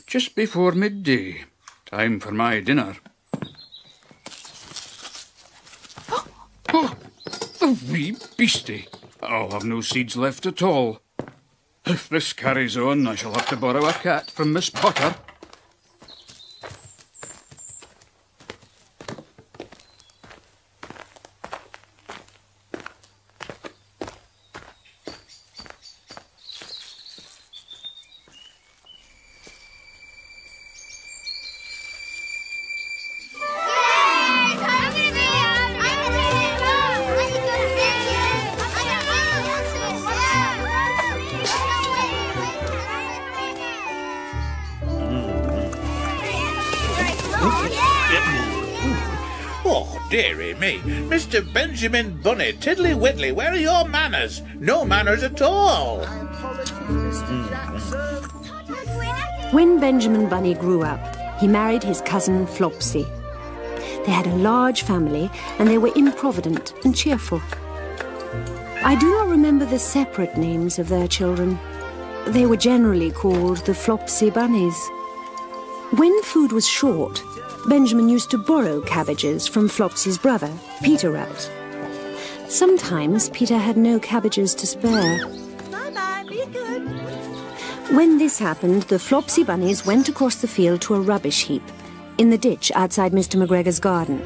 Just before midday. Time for my dinner. Oh, the wee beastie. I'll have no seeds left at all. If this carries on, I shall have to borrow a cat from Miss Potter. Oh, dearie me. Mr. Benjamin Bunny, Tiddly Widdly, where are your manners? No manners at all. When Benjamin Bunny grew up, he married his cousin Flopsy. They had a large family and they were improvident and cheerful. I do not remember the separate names of their children. They were generally called the Flopsy Bunnies. When food was short, Benjamin used to borrow cabbages from Flopsy's brother, Peter Rabbit. Sometimes Peter had no cabbages to spare. Bye-bye, be good. When this happened, the Flopsy Bunnies went across the field to a rubbish heap in the ditch outside Mr. McGregor's garden.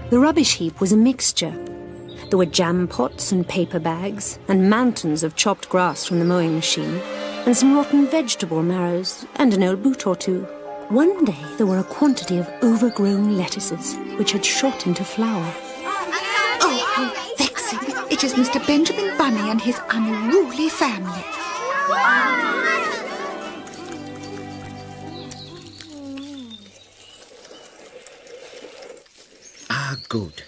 The rubbish heap was a mixture. There were jam pots and paper bags and mountains of chopped grass from the mowing machine and some rotten vegetable marrows and an old boot or two. One day there were a quantity of overgrown lettuces which had shot into flower. Oh, how vexing. It is Mr. Benjamin Bunny and his unruly family. Ah, good.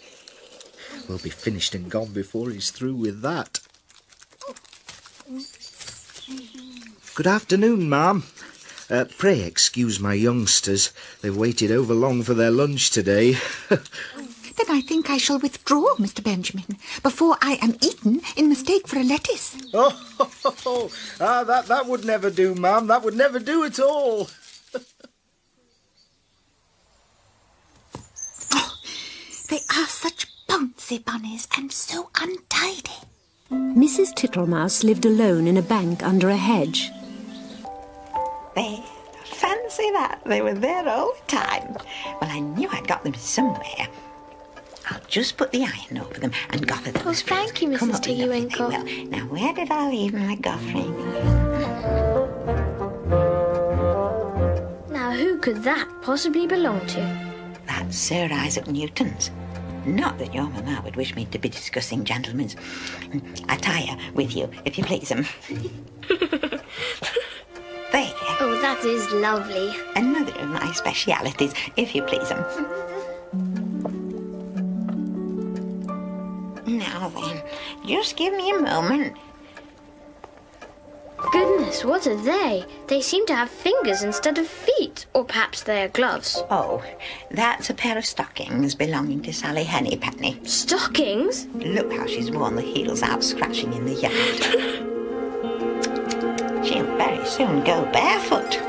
We'll be finished and gone before he's through with that. Good afternoon, ma'am. Pray excuse my youngsters. They've waited over long for their lunch today. Then I think I shall withdraw, Mr. Benjamin, before I am eaten in mistake for a lettuce. That would never do, ma'am. That would never do at all. They are such bouncy bunnies and so untidy. Mrs. Tittlemouse lived alone in a bank under a hedge. There, fancy that. They were there all the time. Well, I knew I'd got them somewhere. I'll just put the iron over them and goffer them. Oh, thank you, Mrs. Tiggywinkle. Well, now, where did I leave my goffering? Now, who could that possibly belong to? That's Sir Isaac Newton's. Not that your mamma would wish me to be discussing gentlemen's attire with you, if you please 'em. There. Oh, that is lovely. Another of my specialities, if you please 'em. Now then, just give me a moment. Goodness, what are they? They seem to have fingers instead of feet. Or perhaps they are gloves. Oh, that's a pair of stockings belonging to Sally Hennypenny. Stockings? Look how she's worn the heels out scratching in the yard. She'll very soon go barefoot.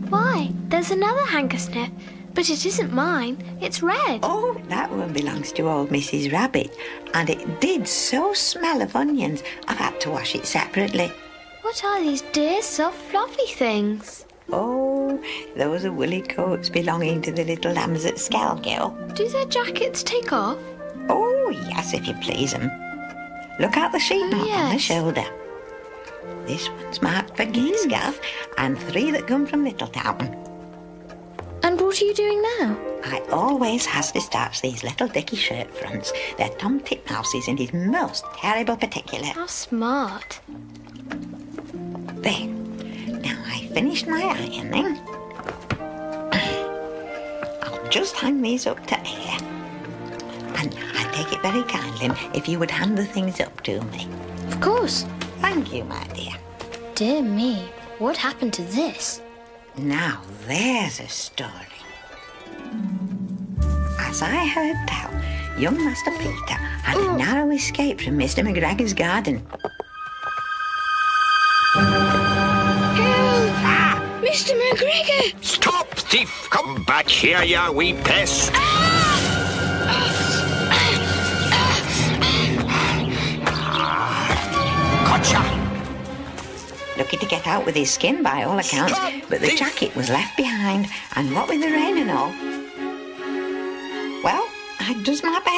Why, there's another handkersniff. But it isn't mine. It's red. Oh, that one belongs to old Mrs. Rabbit. And it did so smell of onions, I've had to wash it separately. What are these dear, soft, fluffy things? Oh, those are woolly coats belonging to the little lambs at Skelgill. Do their jackets take off? Oh, yes, if you please 'em. Look at the sheep mark on the shoulder. This one's marked for Geesgaff, and 3 that come from Littletown. And what are you doing now? I always has to starch these little dicky shirt fronts. They're Tom Titmouse's and he's most terrible particular. How smart. There. Now I finished my ironing. I'll just hang these up to air. And I take it very kindly if you would hand the things up to me. Of course. Thank you, my dear. Dear me, what happened to this? Now there's a story. As I heard tell, young Master Peter had a narrow escape from Mr. McGregor's garden. Here Mr. McGregor! Stop, thief! Come back here, you wee pest! Gotcha! Lucky to get out with his skin by all accounts, but the jacket was left behind, and what with the rain and all. Well, I does my best.